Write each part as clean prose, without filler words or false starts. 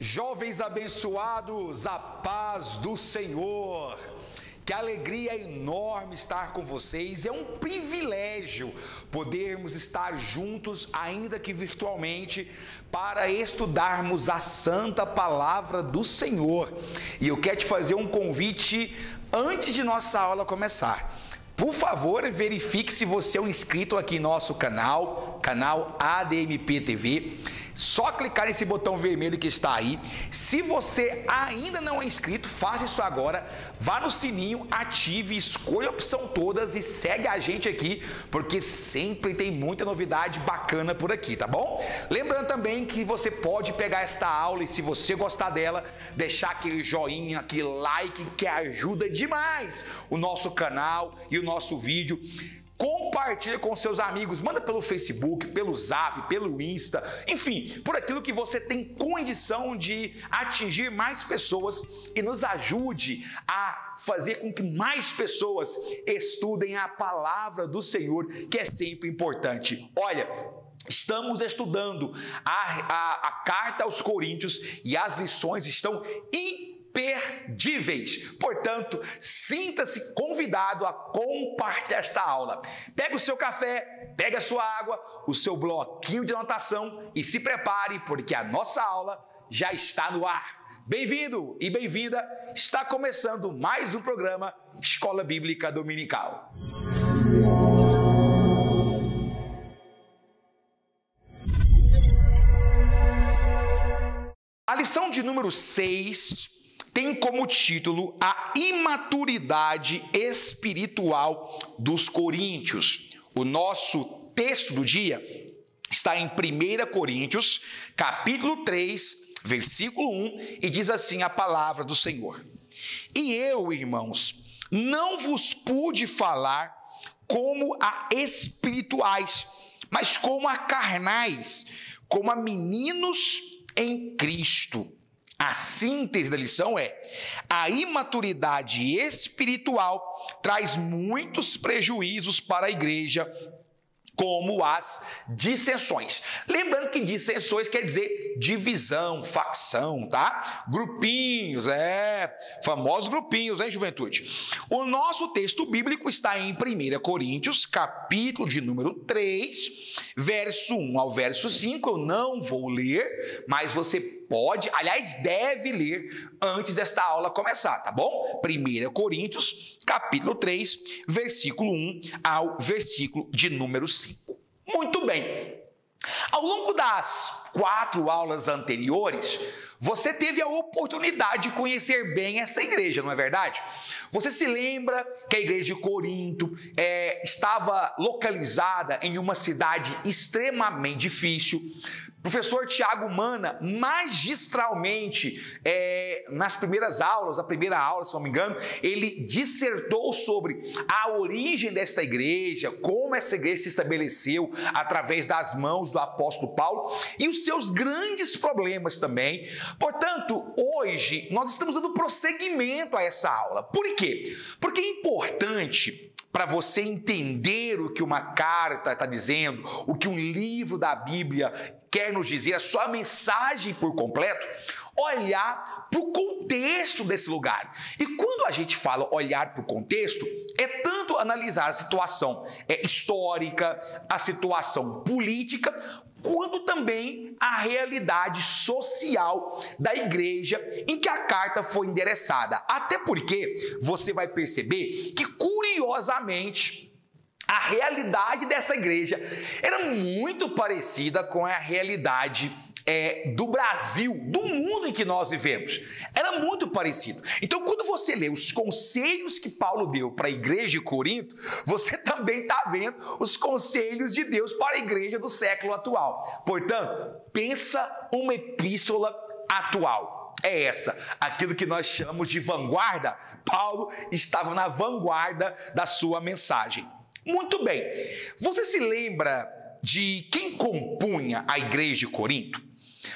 Jovens abençoados, a paz do Senhor. Que alegria enorme estar com vocês. É um privilégio podermos estar juntos, ainda que virtualmente, para estudarmos a santa palavra do Senhor. E eu quero te fazer um convite antes de nossa aula começar. Por favor, verifique se você é um inscrito aqui em nosso canal ADMP TV. Só clicar nesse botão vermelho que está aí. Se você ainda não é inscrito, faça isso agora. Vá no sininho, ative, escolha a opção todas e segue a gente aqui, porque sempre tem muita novidade bacana por aqui, tá bom? Lembrando também que você pode pegar esta aula e, se você gostar dela, deixar aquele joinha, aquele like que ajuda demais o nosso canal e o nosso vídeo. Compartilha com seus amigos, manda pelo Facebook, pelo Zap, pelo Insta, enfim, por aquilo que você tem condição de atingir mais pessoas e nos ajude a fazer com que mais pessoas estudem a palavra do Senhor, que é sempre importante. Olha, estamos estudando a carta aos Coríntios e as lições estão imperdíveis. Portanto, sinta-se convidado a compartilhar esta aula. Pega o seu café, pega a sua água, o seu bloquinho de anotação e se prepare, porque a nossa aula já está no ar. Bem-vindo e bem-vinda. Está começando mais um programa Escola Bíblica Dominical. A lição de número 6 tem como título a imaturidade espiritual dos coríntios. O nosso texto do dia está em 1 Coríntios, capítulo 3, versículo 1, e diz assim a palavra do Senhor: E eu, irmãos, não vos pude falar como a espirituais, mas como a carnais, como a meninos em Cristo. A síntese da lição é: a imaturidade espiritual traz muitos prejuízos para a igreja, como as dissensões. Lembrando que dissensões quer dizer divisão, facção, tá? Grupinhos, famosos grupinhos, hein, juventude? O nosso texto bíblico está em 1 Coríntios, capítulo de número 3, verso 1 ao verso 5. Eu não vou ler, mas você pode, aliás, deve ler antes desta aula começar, tá bom? 1 Coríntios, capítulo 3, versículo 1 ao versículo de número 5. Muito bem. Ao longo das 4 aulas anteriores, você teve a oportunidade de conhecer bem essa igreja, não é verdade? Você se lembra que a igreja de Corinto estava localizada em uma cidade extremamente difícil. O professor Tiago Mana, magistralmente, nas primeiras aulas, a primeira aula, se não me engano, ele dissertou sobre a origem desta igreja, como essa igreja se estabeleceu através das mãos do apóstolo Paulo e os seus grandes problemas também. Portanto, hoje nós estamos dando prosseguimento a essa aula. Por quê? Porque é importante, para você entender o que uma carta está dizendo, o que um livro da Bíblia quer nos dizer, a sua mensagem por completo, olhar para o contexto desse lugar. E quando a gente fala olhar para o contexto, é tanto analisar a situação histórica, a situação política, quanto também a realidade social da igreja em que a carta foi endereçada. Até porque você vai perceber que, curiosamente, a realidade dessa igreja era muito parecida com a realidade do Brasil, do mundo em que nós vivemos. Era muito parecido. Então, quando você lê os conselhos que Paulo deu para a igreja de Corinto, você também está vendo os conselhos de Deus para a igreja do século atual. Portanto, pensa uma epístola atual. É essa, aquilo que nós chamamos de vanguarda. Paulo estava na vanguarda da sua mensagem. Muito bem, você se lembra de quem compunha a igreja de Corinto?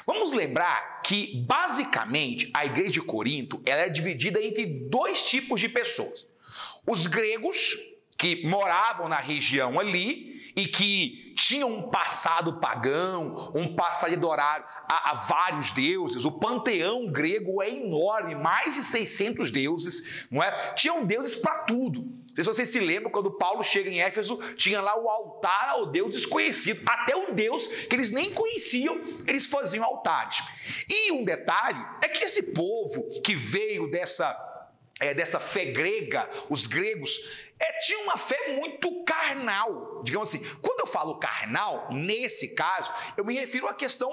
Vamos lembrar que, basicamente, a igreja de Corinto ela é dividida entre 2 tipos de pessoas. Os gregos, que moravam na região ali e que tinham um passado pagão, um passado de adorar a vários deuses. O panteão grego é enorme, mais de 600 deuses, não é? Tinham deuses para tudo. Não sei se vocês se lembram, quando Paulo chega em Éfeso, tinha lá o altar ao Deus desconhecido. Até o Deus que eles nem conheciam, eles faziam altares. E um detalhe é que esse povo que veio dessa fé grega, os gregos, tinha uma fé muito carnal, digamos assim. Quando eu falo carnal, nesse caso, eu me refiro à questão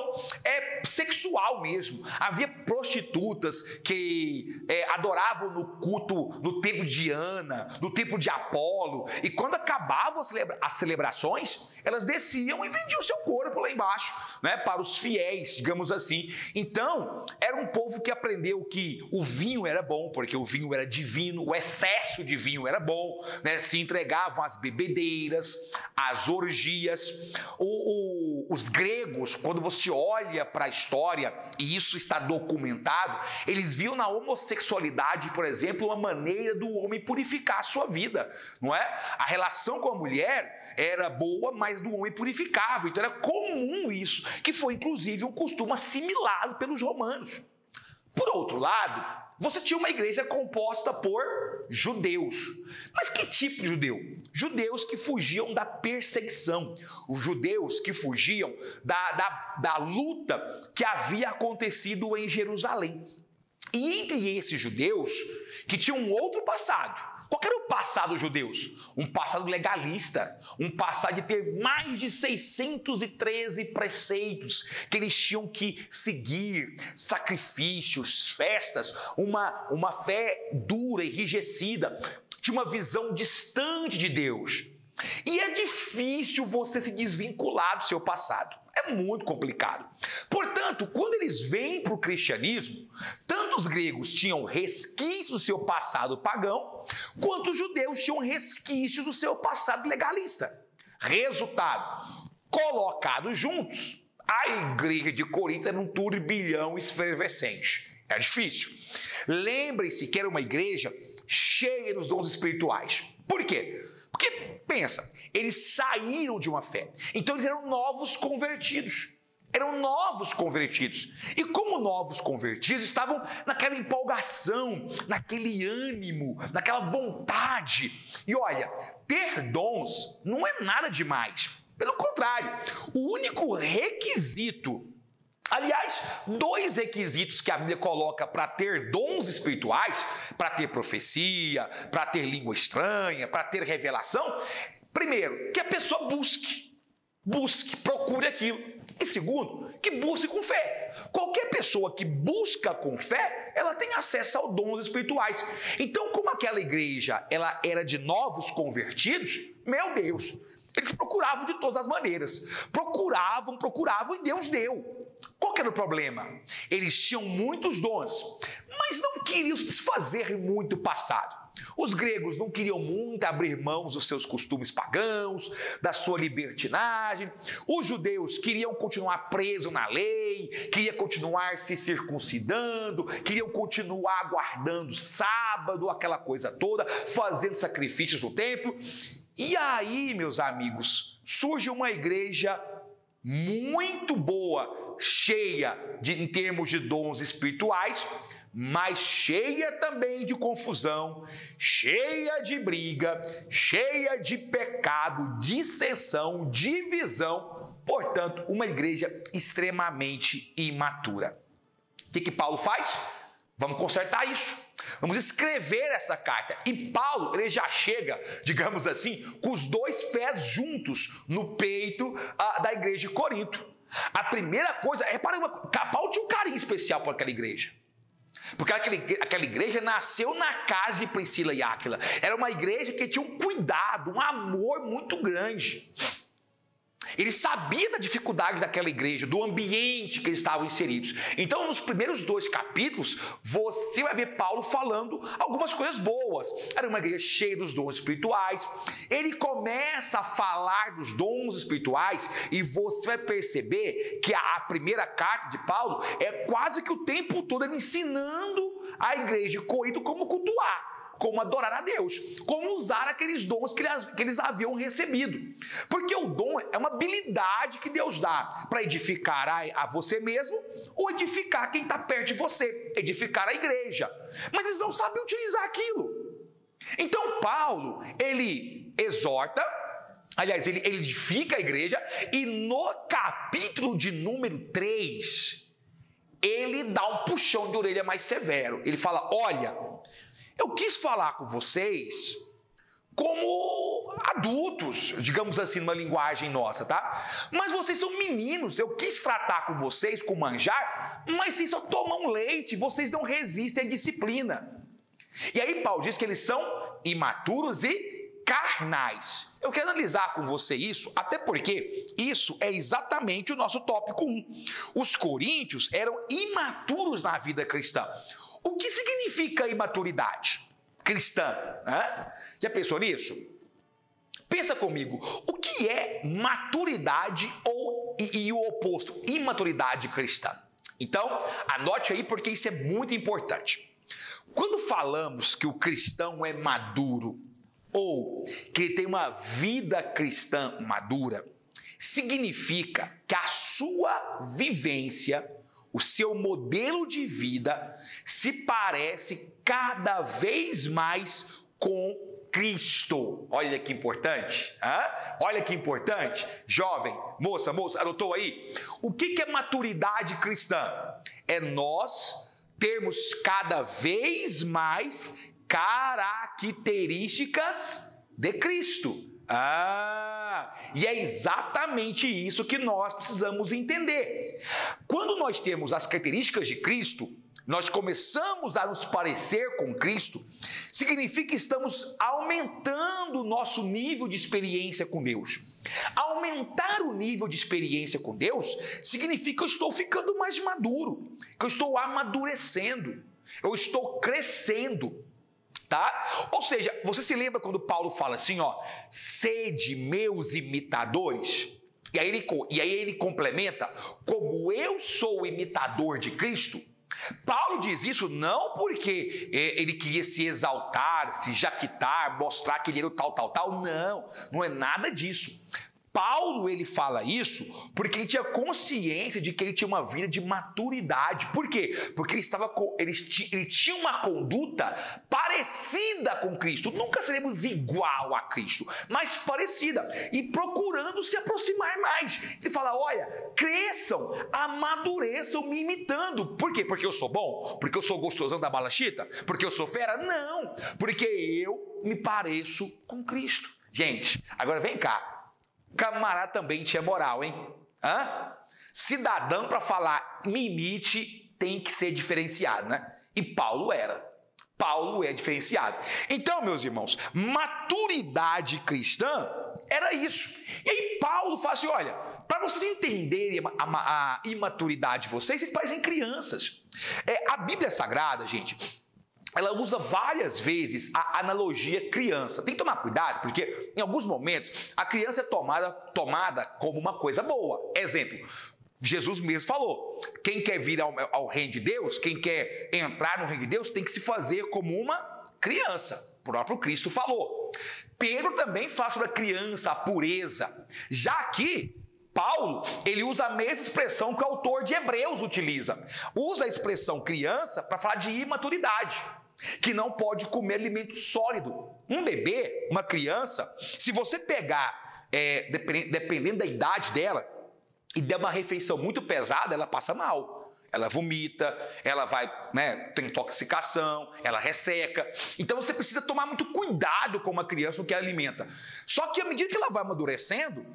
sexual mesmo. Havia prostitutas que adoravam no culto, no templo de Diana, no templo de Apolo, e quando acabavam as celebrações, elas desciam e vendiam seu corpo lá embaixo, né, para os fiéis, digamos assim. Então, era um povo que aprendeu que o vinho era bom, porque o vinho era divino, o excesso de vinho era bom, né? Se entregavam às bebedeiras, às orgias. Os gregos, quando você olha para a história, e isso está documentado, eles viam na homossexualidade, por exemplo, uma maneira do homem purificar a sua vida, não é? A relação com a mulher era boa, mas do homem purificava. Então era comum isso, que foi inclusive um costume assimilado pelos romanos. Por outro lado, você tinha uma igreja composta por judeus. Mas que tipo de judeu? Judeus que fugiam da perseguição. Os judeus que fugiam da luta que havia acontecido em Jerusalém. E entre esses judeus, que tinham um outro passado. Qual era o passado dos judeus? Um passado legalista, um passado de ter mais de 613 preceitos que eles tinham que seguir, sacrifícios, festas, uma fé dura, enrijecida, tinha uma visão distante de Deus. E é difícil você se desvincular do seu passado. É muito complicado. Portanto, quando eles vêm para o cristianismo, tanto os gregos tinham resquícios do seu passado pagão, quanto os judeus tinham resquícios do seu passado legalista. Resultado, colocados juntos, a igreja de Corinto era um turbilhão efervescente. É difícil. Lembrem-se que era uma igreja cheia dos dons espirituais. Por quê? Porque, pensa, eles saíram de uma fé. Então eles eram novos convertidos. Eram novos convertidos. E como novos convertidos, estavam naquela empolgação, naquele ânimo, naquela vontade. E olha, ter dons não é nada demais. Pelo contrário, o único requisito, aliás, 2 requisitos que a Bíblia coloca para ter dons espirituais, para ter profecia, para ter língua estranha, para ter revelação. Primeiro, que a pessoa busque, procure aquilo. E segundo, que busque com fé. Qualquer pessoa que busca com fé, ela tem acesso aos dons espirituais. Então, como aquela igreja ela era de novos convertidos, meu Deus, eles procuravam de todas as maneiras. Procuravam e Deus deu. Qual que era o problema? Eles tinham muitos dons, mas não queriam se desfazer muito do passado. Os gregos não queriam muito abrir mãos dos seus costumes pagãos, da sua libertinagem. Os judeus queriam continuar presos na lei, queriam continuar se circuncidando, queriam continuar guardando sábado, aquela coisa toda, fazendo sacrifícios no templo. E aí, meus amigos, surge uma igreja muito boa, cheia em termos de dons espirituais, mas cheia também de confusão, cheia de briga, cheia de pecado, dissensão, divisão. Portanto, uma igreja extremamente imatura. O que Paulo faz? Vamos consertar isso. Vamos escrever essa carta. E Paulo, ele já chega, digamos assim, com os 2 pés juntos no peito da igreja de Corinto. A primeira coisa, repara, Paulo tinha um carinho especial por aquela igreja. Porque aquela igreja nasceu na casa de Priscila e Áquila. Era uma igreja que tinha um cuidado, um amor muito grande. Ele sabia da dificuldade daquela igreja, do ambiente que eles estavam inseridos. Então, nos primeiros 2 capítulos, você vai ver Paulo falando algumas coisas boas. Era uma igreja cheia dos dons espirituais. Ele começa a falar dos dons espirituais e você vai perceber que a primeira carta de Paulo é quase que o tempo todo ele ensinando a igreja de Corinto como cultuar. como adorar a Deus, como usar aqueles dons que eles haviam recebido. Porque o dom é uma habilidade que Deus dá para edificar a você mesmo ou edificar quem está perto de você, edificar a igreja. Mas eles não sabem utilizar aquilo. Então Paulo, ele exorta, aliás, ele edifica a igreja e no capítulo de número 3, ele dá um puxão de orelha mais severo. Ele fala, olha, eu quis falar com vocês como adultos, digamos assim, numa linguagem nossa, tá? Mas vocês são meninos, eu quis tratar com vocês com manjar, mas vocês só tomam leite, vocês não resistem à disciplina. E aí Paulo diz que eles são imaturos e carnais. Eu quero analisar com você isso, até porque isso é exatamente o nosso tópico 1. Os coríntios eram imaturos na vida cristã. O que significa imaturidade cristã? Já pensou nisso? Pensa comigo, o que é maturidade e o oposto, imaturidade cristã? Então, anote aí porque isso é muito importante. Quando falamos que o cristão é maduro, ou que ele tem uma vida cristã madura, significa que a sua vivência, o seu modelo de vida, se parece cada vez mais com Cristo. Olha que importante, olha que importante. Jovem, moça, anotou aí? O que é maturidade cristã? É nós termos cada vez mais características de Cristo. E é exatamente isso que nós precisamos entender. Quando nós temos as características de Cristo, nós começamos a nos parecer com Cristo, significa que estamos aumentando o nosso nível de experiência com Deus. Aumentar o nível de experiência com Deus significa que eu estou ficando mais maduro, que eu estou amadurecendo, eu estou crescendo. Tá? Ou seja, você se lembra quando Paulo fala assim, sede meus imitadores? E aí ele complementa, como eu sou imitador de Cristo. Paulo diz isso não porque ele queria se exaltar, se jaquitar, mostrar que ele era o tal, não é nada disso. Paulo, ele fala isso porque ele tinha consciência de que ele tinha uma vida de maturidade. Por quê? Porque ele tinha uma conduta parecida com Cristo. Nunca seremos igual a Cristo, mas parecida. E procurando se aproximar mais. Ele fala, olha, cresçam, amadureçam me imitando. Por quê? Porque eu sou bom? Porque eu sou gostosão da balachita? Porque eu sou fera? Não, porque eu me pareço com Cristo. Gente, agora vem cá. Camarada também tinha moral, hein? Cidadão, para falar me imite, tem que ser diferenciado, né? E Paulo era. Paulo é diferenciado. Então, meus irmãos, maturidade cristã era isso. E aí Paulo fala assim, olha, para vocês entenderem a imaturidade de vocês parecem crianças. A Bíblia Sagrada, gente, ela usa várias vezes a analogia criança. Tem que tomar cuidado, porque em alguns momentos a criança é tomada como uma coisa boa. Exemplo, Jesus mesmo falou, quem quer vir ao reino de Deus, quem quer entrar no reino de Deus, tem que se fazer como uma criança. O próprio Cristo falou. Pedro também fala sobre a criança, a pureza. Já aqui, Paulo, ele usa a mesma expressão que o autor de Hebreus utiliza. Usa a expressão criança para falar de imaturidade, que não pode comer alimento sólido. Um bebê, uma criança, se você pegar, dependendo da idade dela, e der uma refeição muito pesada, ela passa mal. Ela vomita, ela vai, tem intoxicação, ela resseca. Então você precisa tomar muito cuidado com uma criança no que ela alimenta. Só que à medida que ela vai amadurecendo,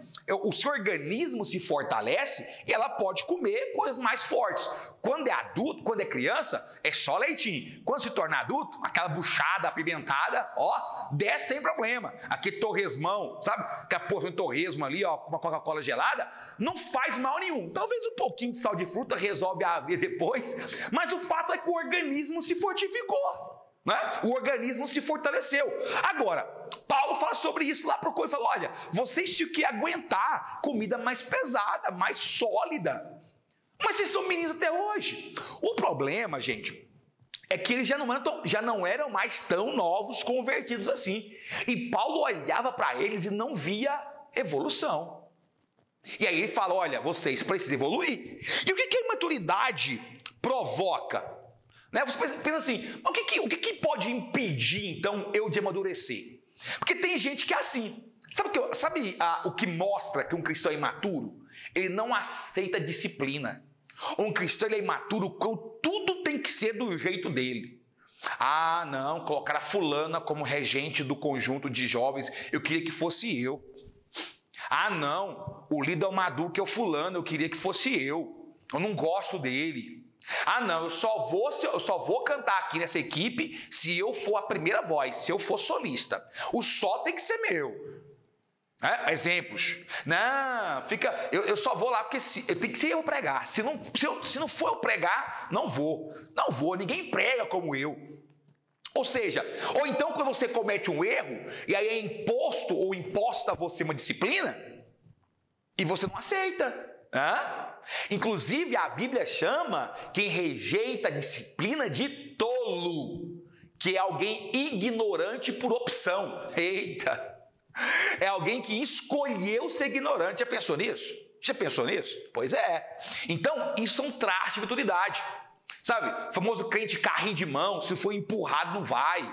o seu organismo se fortalece e ela pode comer coisas mais fortes. Quando é adulto, quando é criança, é só leitinho. Quando se torna adulto, aquela buchada apimentada, desce sem problema. Aquele torresmão, sabe? Aquela porção de torresmo ali, com uma Coca-Cola gelada, não faz mal nenhum. Talvez um pouquinho de sal de fruta resolve a vida depois, mas o fato é que o organismo se fortificou, né? O organismo se fortaleceu. Agora, Paulo fala sobre isso lá para o e fala, olha, vocês tinham que aguentar comida mais pesada, mais sólida, mas vocês são meninos até hoje. O problema, gente, é que eles já não eram mais tão novos convertidos assim. E Paulo olhava para eles e não via evolução. E aí ele fala, olha, vocês precisam evoluir. E o que a imaturidade provoca? Né? Você pensa assim, o que pode impedir, então, eu de amadurecer? Porque tem gente que é assim. Sabe o que mostra que um cristão é imaturo? Ele não aceita disciplina. Um cristão ele é imaturo quando tudo tem que ser do jeito dele. Ah, não, colocar a fulana como regente do conjunto de jovens, eu queria que fosse eu. Ah, não, o líder maduro que é o fulano, eu queria que fosse eu não gosto dele. Ah, não, eu só vou cantar aqui nessa equipe se eu for a primeira voz, se eu for solista. O só tem que ser meu. Exemplos. Não, eu só vou lá porque tem que ser eu pregar. Se não for eu pregar, não vou. Não vou, ninguém prega como eu. Ou seja, ou então quando você comete um erro, e aí é imposto ou imposta a você uma disciplina, e você não aceita. Inclusive a Bíblia chama quem rejeita a disciplina de tolo, que é alguém ignorante por opção. Eita! É alguém que escolheu ser ignorante. Já pensou nisso? Já pensou nisso? Pois é. Então, isso é um traço de maturidade. Sabe? O famoso crente carrinho de mão, se for empurrado, não vai.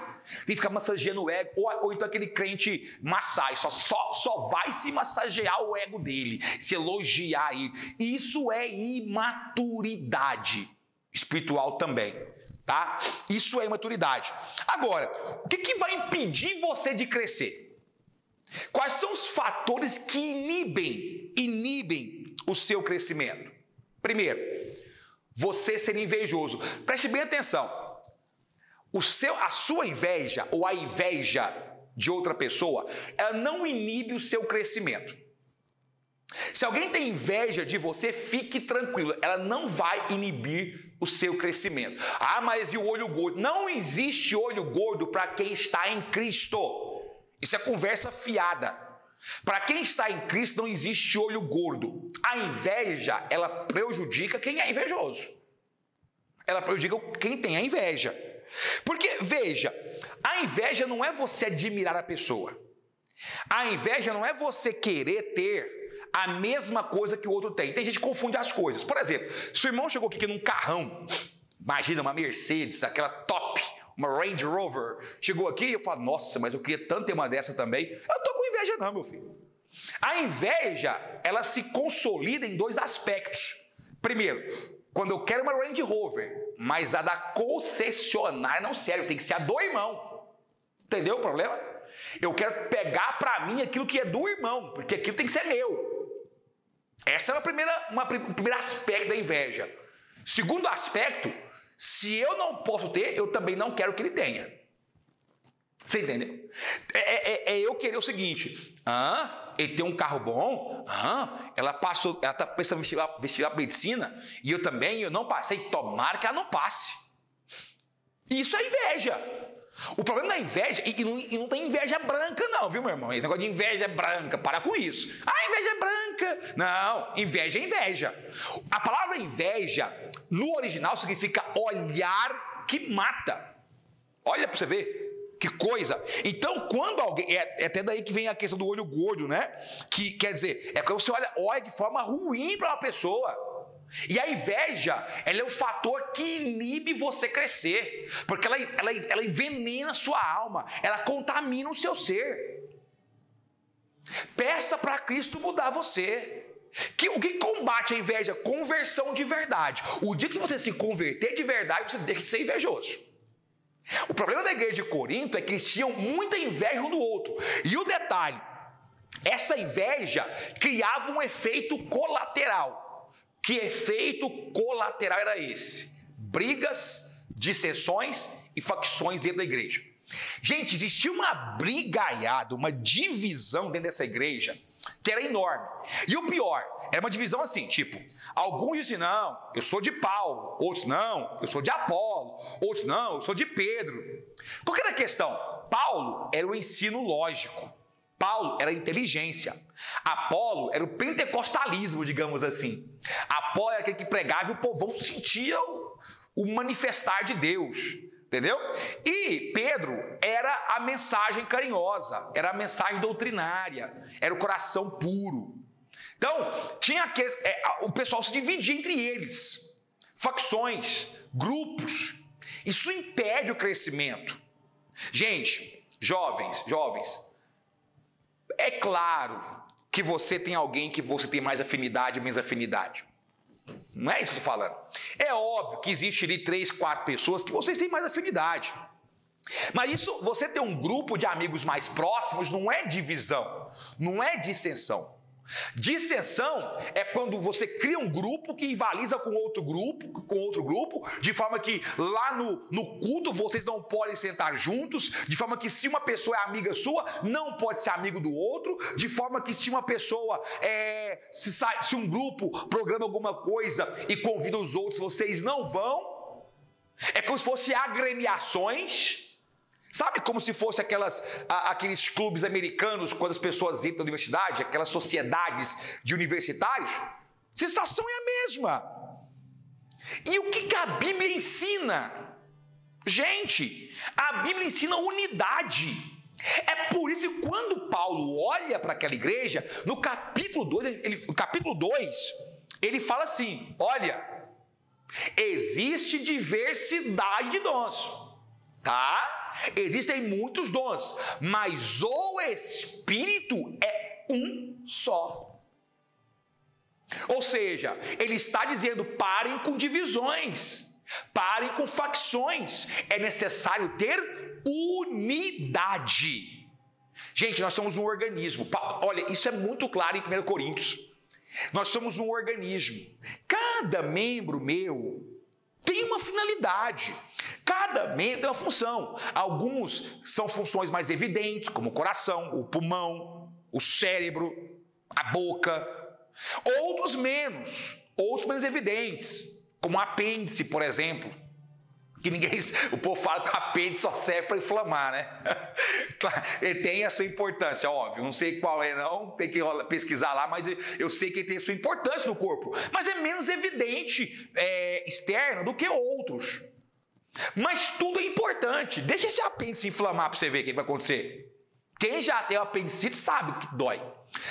Tem que ficar massageando o ego. Ou então aquele crente massagem, só vai se massagear o ego dele, se elogiar ele. Isso é imaturidade espiritual também. Tá? Isso é imaturidade. Agora, o que vai impedir você de crescer? Quais são os fatores que inibem o seu crescimento? Primeiro, você ser invejoso. Preste bem atenção. A sua inveja ou a inveja de outra pessoa, ela não inibe o seu crescimento. Se alguém tem inveja de você, fique tranquilo, ela não vai inibir o seu crescimento. Ah, mas e o olho gordo? Não existe olho gordo para quem está em Cristo. Isso é conversa fiada. Para quem está em Cristo não existe olho gordo. A inveja, ela prejudica quem é invejoso. Ela prejudica quem tem a inveja. Porque, veja, a inveja não é você admirar a pessoa. A inveja não é você querer ter a mesma coisa que o outro tem. Tem gente que confunde as coisas. Por exemplo, se o irmão chegou aqui num carrão, imagina uma Mercedes, aquela top, uma Range Rover, chegou aqui e eu falo, nossa, mas eu queria tanto ter uma dessa também. Eu não estou com inveja não, meu filho. A inveja, ela se consolida em dois aspectos. Primeiro, quando eu quero uma Range Rover, mas a da concessionária não serve, tem que ser a do irmão. Entendeu o problema? Eu quero pegar para mim aquilo que é do irmão, porque aquilo tem que ser meu. Esse é o primeiro aspecto da inveja. Segundo aspecto, se eu não posso ter, eu também não quero que ele tenha. Você entendeu? Eu querer o seguinte, ele tem um carro bom, ela está pensando em vestibular medicina, e eu não passei, tomara que ela não passe. Isso é inveja. O problema da inveja, e não tem inveja branca não, viu, meu irmão? Esse negócio de inveja branca, para com isso. Inveja é branca. Não, inveja é inveja. A palavra inveja, no original, significa olhar que mata. Olha para você ver, que coisa. Então, quando alguém, é até daí que vem a questão do olho gordo, né? Que quer dizer, é quando você olha de forma ruim para uma pessoa. E a inveja, ela é o fator que inibe você crescer, porque ela envenena a sua alma, ela contamina o seu ser. Peça para Cristo mudar você. O que combate a inveja? Conversão de verdade. O dia que você se converter de verdade, você deixa de ser invejoso. O problema da igreja de Corinto é que eles tinham muita inveja um do outro. E o detalhe, essa inveja criava um efeito colateral. Que efeito colateral era esse? Brigas, dissensões e facções dentro da igreja. Gente, existia uma brigaiada, uma divisão dentro dessa igreja que era enorme. E o pior, era uma divisão assim, tipo, alguns diziam, não, eu sou de Paulo, outros, não, eu sou de Apolo, outros, não, eu sou de Pedro. Qual que era a questão? Paulo era o ensino lógico. Paulo era a inteligência. Apolo era o pentecostalismo, digamos assim. Apolo era aquele que pregava e o povão sentia o manifestar de Deus, entendeu? E Pedro era a mensagem carinhosa, era a mensagem doutrinária, era o coração puro. Então, o pessoal se dividia entre eles, facções, grupos. Isso impede o crescimento. Gente, jovens, é claro que você tem alguém que você tem mais afinidade, menos afinidade. Não é isso que eu estou falando. É óbvio que existe ali 3, 4 pessoas que vocês têm mais afinidade. Mas isso, você ter um grupo de amigos mais próximos não é divisão, não é dissensão. Dissensão é quando você cria um grupo que rivaliza com outro grupo, de forma que lá no culto vocês não podem sentar juntos, de forma que se uma pessoa é amiga sua, não pode ser amigo do outro, de forma que se uma pessoa, se um grupo programa alguma coisa e convida os outros, vocês não vão. É como se fossem agremiações. Sabe como se fosse aqueles clubes americanos, quando as pessoas entram na universidade, aquelas sociedades de universitários? A sensação é a mesma. E o que a Bíblia ensina? Gente, a Bíblia ensina unidade. É por isso que quando Paulo olha para aquela igreja, no capítulo 2, ele fala assim, olha, existe diversidade de dons. Tá? Existem muitos dons, mas o Espírito é um só. Ou seja, ele está dizendo, parem com divisões, parem com facções, é necessário ter unidade. Gente, nós somos um organismo. Olha, isso é muito claro em 1 Coríntios. Nós somos um organismo. Cada membro meu tem uma finalidade. Cada membro tem uma função. Alguns são funções mais evidentes, como o coração, o pulmão, o cérebro, a boca. Outros menos evidentes, como o apêndice, por exemplo. O povo fala que o apêndice só serve para inflamar, né? Ele tem a sua importância, óbvio. Não sei qual é não, tem que pesquisar lá, mas eu sei que ele tem a sua importância no corpo. Mas é menos evidente externo do que outros. Mas tudo é importante. Deixa esse apêndice inflamar para você ver o que vai acontecer. Quem já tem o apendicite sabe que dói.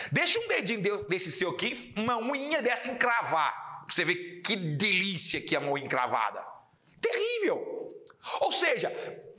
Deixa um dedinho desse seu aqui, uma unha dessa encravar, para você ver que delícia que é uma unha encravada. Terrível. Ou seja,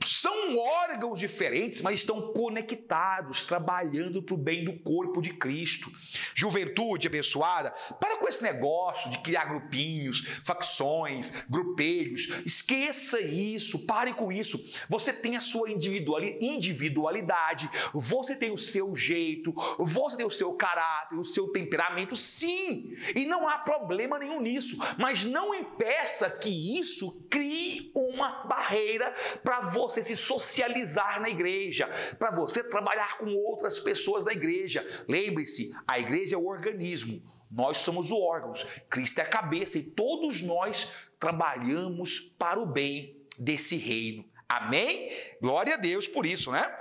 são órgãos diferentes, mas estão conectados, trabalhando para o bem do corpo de Cristo. Juventude abençoada, para com esse negócio de criar grupinhos, facções, grupelhos. Esqueça isso, pare com isso. Você tem a sua individualidade, você tem o seu jeito, você tem o seu caráter, o seu temperamento, sim. E não há problema nenhum nisso, mas não impeça que isso crie uma barreira para você se socializar na igreja, para você trabalhar com outras pessoas da igreja. Lembre-se, a igreja é o organismo, nós somos os órgãos, Cristo é a cabeça e todos nós trabalhamos para o bem desse reino. Amém? Glória a Deus por isso, né?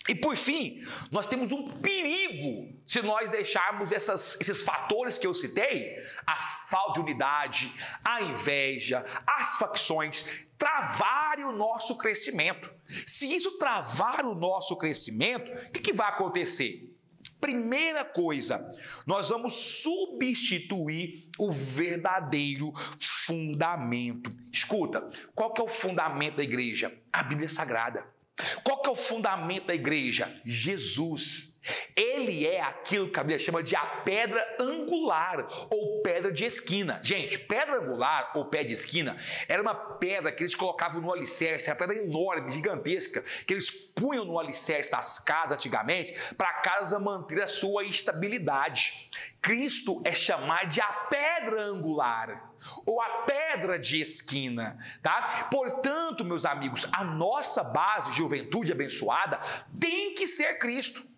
E por fim, nós temos um perigo se nós deixarmos esses fatores que eu citei, a falta de unidade, a inveja, as facções, travarem o nosso crescimento. Se isso travar o nosso crescimento, o que vai acontecer? Primeira coisa, nós vamos substituir o verdadeiro fundamento. Escuta, qual que é o fundamento da igreja? A Bíblia Sagrada. Qual que é o fundamento da igreja? Jesus. Ele é aquilo que a Bíblia chama de a pedra angular ou pedra de esquina. Gente, pedra angular ou pé de esquina era uma pedra que eles colocavam no alicerce, era uma pedra enorme, gigantesca, que eles punham no alicerce das casas antigamente para a casa manter a sua estabilidade. Cristo é chamado de a pedra angular ou a pedra de esquina, tá? Portanto, meus amigos, a nossa base, juventude abençoada, tem que ser Cristo.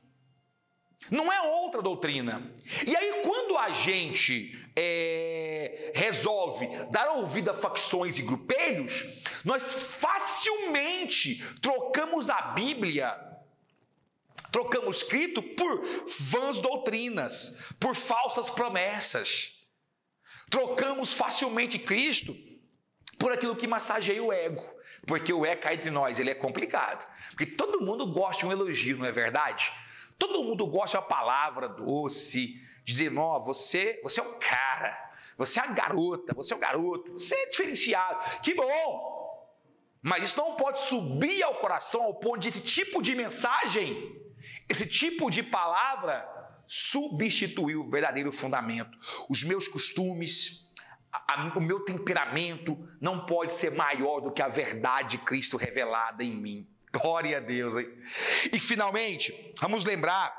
Não é outra doutrina. E aí, quando a gente resolve dar ouvido a facções e grupelhos, nós facilmente trocamos a Bíblia, trocamos Cristo por vãs doutrinas, por falsas promessas. Trocamos facilmente Cristo por aquilo que massageia o ego, porque o ego cá entre nós, ele é complicado, porque todo mundo gosta de um elogio, não é verdade? Todo mundo gosta de uma palavra doce, de dizer, ó, você é o cara, você é a garota, você é o garoto, você é diferenciado, que bom! Mas isso não pode subir ao coração ao ponto de esse tipo de mensagem, esse tipo de palavra substituir o verdadeiro fundamento. Os meus costumes, o meu temperamento não pode ser maior do que a verdade de Cristo revelada em mim. Glória a Deus, hein? E finalmente, vamos lembrar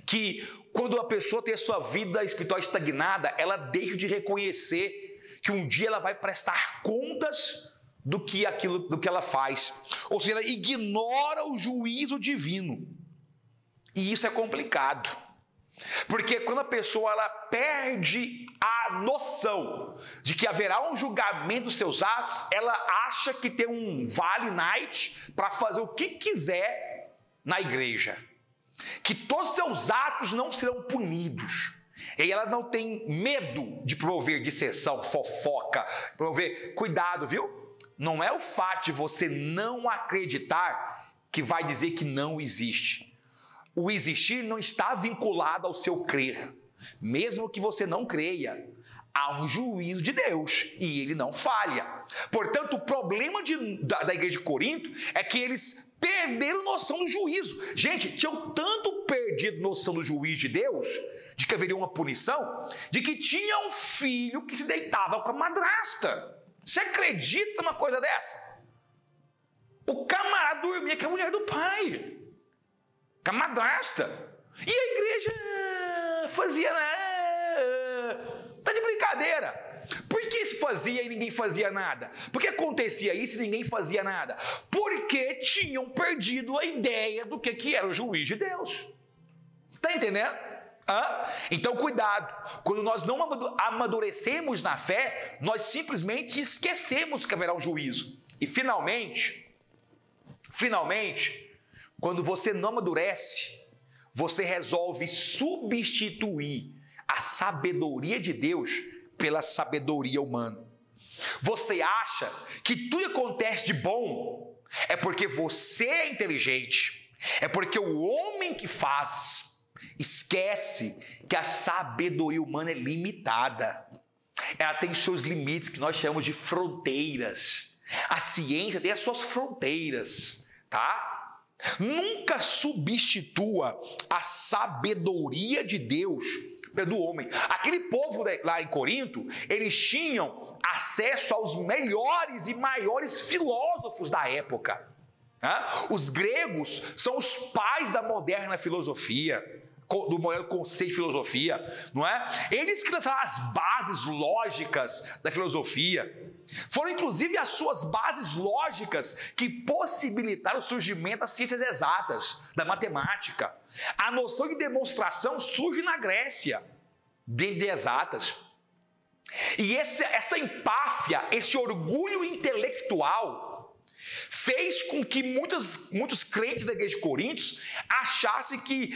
que quando a pessoa tem a sua vida espiritual estagnada, ela deixa de reconhecer que um dia ela vai prestar contas do que ela faz. Ou seja, ela ignora o juízo divino. E isso é complicado. Porque quando a pessoa ela perde a noção de que haverá um julgamento dos seus atos, ela acha que tem um vale night para fazer o que quiser na igreja. Que todos os seus atos não serão punidos. E aí ela não tem medo de promover dissensão, fofoca, promover... Cuidado, viu? Não é o fato de você não acreditar que vai dizer que não existe. O existir não está vinculado ao seu crer. Mesmo que você não creia, há um juízo de Deus e ele não falha. Portanto, o problema da igreja de Corinto é que eles perderam noção do juízo. Gente, tinham tanto perdido noção do juízo de Deus, de que haveria uma punição, de que tinha um filho que se deitava com a madrasta. Você acredita numa coisa dessa? O camarada dormia com a mulher do pai, com a madrasta. E a igreja fazia... Tá de brincadeira. Por que se fazia e ninguém fazia nada? Por que acontecia isso e ninguém fazia nada? Porque tinham perdido a ideia do que era o juiz de Deus. Tá entendendo? Então cuidado, quando nós não amadurecemos na fé, nós simplesmente esquecemos que haverá um juízo. E finalmente, quando você não amadurece, você resolve substituir a sabedoria de Deus pela sabedoria humana. Você acha que tudo que acontece de bom é porque você é inteligente, é porque o homem que faz. Esquece que a sabedoria humana é limitada. Ela tem seus limites que nós chamamos de fronteiras. A ciência tem as suas fronteiras, tá? Nunca substitua a sabedoria de Deus do homem. Aquele povo lá em Corinto, eles tinham acesso aos melhores e maiores filósofos da época. Os gregos são os pais da moderna filosofia, do moderno conceito de filosofia, não é? Eles que lançaram as bases lógicas da filosofia. Foram inclusive as suas bases lógicas que possibilitaram o surgimento das ciências exatas, da matemática. A noção de demonstração surge na Grécia, de exatas. E essa empáfia, esse orgulho intelectual fez com que muitos crentes da igreja de Coríntios achassem que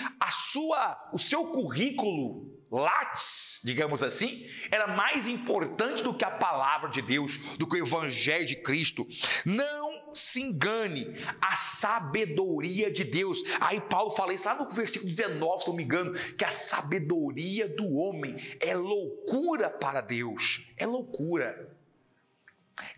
o seu currículo Lattes, digamos assim, era mais importante do que a palavra de Deus, do que o evangelho de Cristo. Não se engane, a sabedoria de Deus. Aí Paulo fala isso lá no versículo 19, se não me engano, que a sabedoria do homem é loucura para Deus. É loucura.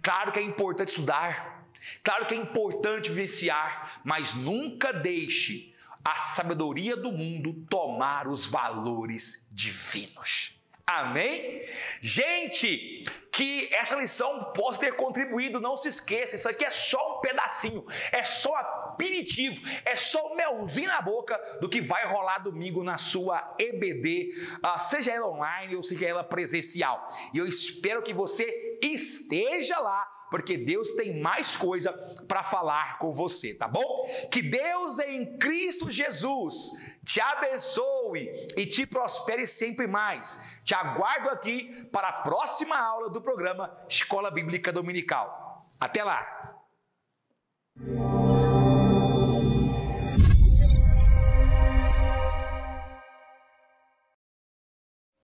Claro que é importante estudar, claro que é importante vivenciar, mas nunca deixe a sabedoria do mundo tomar os valores divinos. Amém? Gente, que essa lição possa ter contribuído. Não se esqueça, isso aqui é só um pedacinho, é só aperitivo, é só um melzinho na boca do que vai rolar domingo na sua EBD, seja ela online ou seja ela presencial. E eu espero que você esteja lá, porque Deus tem mais coisa para falar com você, tá bom? Que Deus em Cristo Jesus te abençoe e te prospere sempre mais. Te aguardo aqui para a próxima aula do programa Escola Bíblica Dominical. Até lá!